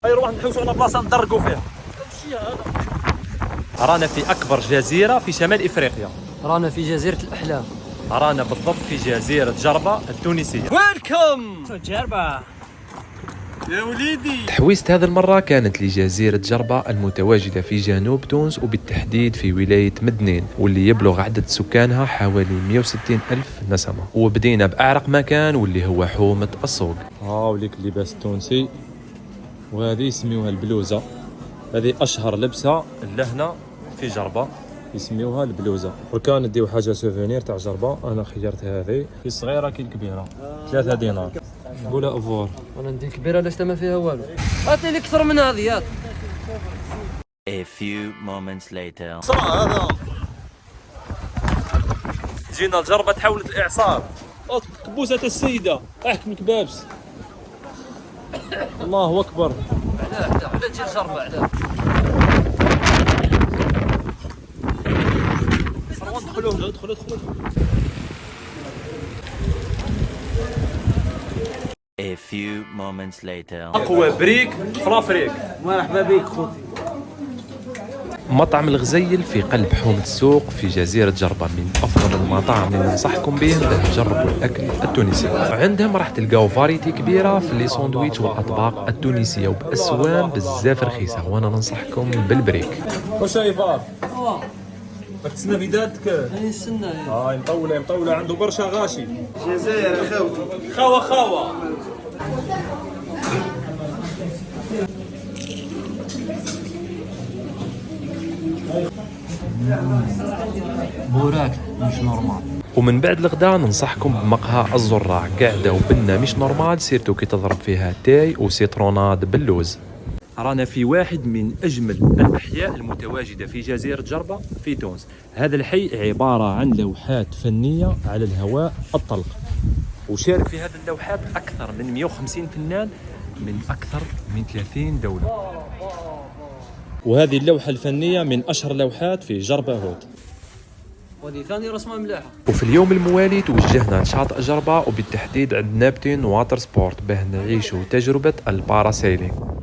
نروح نحوسوا على بلاصه ندرقوا فيها. رانا في اكبر جزيره في شمال افريقيا. رانا في جزيرة الأحلام. رانا بالضبط في جزيره جربه التونسيه. ويلكم تو جربة يا وليدي. تحويسة هذه المرة كانت لجزيرة جربة المتواجدة في جنوب تونس وبالتحديد في ولاية مدنين، واللي يبلغ عدد سكانها حوالي 160 ألف نسمة. وبدينا بأعرق مكان واللي هو حومة السوق. وليك اللباس التونسي، وهذه يسميوها البلوزة. هذه أشهر لبسة لهنا في جربة، يسميوها البلوزة. وكان نديو حاجة سوفينير تاع جربة، أنا خيرت هذه كي صغيرة كي الكبيرة، 3 دينار. نقولها أفوار. أنا ندي كبيرة لاش ما فيها والو. أعطي لي أكثر من هذه ياك. A few moments later. صرا هذا. جينا الجربة تحولت الإعصار. كبوسة السيدة، احكم الكبابس. الله أكبر. علاه تجي الجربة علاه. ادخلوا. A few moments later. أقوى بريك في الأفريق. مرحبا بك خوتي. مطعم الغزيل في قلب حومة السوق في جزيرة جربة من أفضل المطاعم اللي ننصحكم بهم باه تجربوا الأكل التونسي. عندهم راح تلقاو فاريتي كبيرة في لي ساندويتش والأطباق التونسية وبأسوان بزاف رخيصة، وأنا ننصحكم بالبريك. واش شايفار؟ راك تسنى في دادك؟ هاني نستنى. مطولة عنده برشا غاشي. جزائر خوتي. خاوة. بوراك مش نورمال. ومن بعد الغداء ننصحكم بمقهى الزراع، قاعدة وبنة مش نورمال، سيرتو كي تضرب فيها تاي وسيتروناد باللوز. رانا في واحد من أجمل الأحياء المتواجدة في جزيرة جربة في تونس. هذا الحي عبارة عن لوحات فنية على الهواء الطلق، وشارك في هذه اللوحات أكثر من 150 فنان من أكثر من 30 دولة. وهذه اللوحة الفنية من أشهر لوحات في جربة هود. وهذه ثاني رسمة ملاحة. وفي اليوم الموالي توجهنا لشاطئ جربة وبالتحديد عند نابتين واتر سبورت باه نعيشوا تجربة الباراسيلينغ.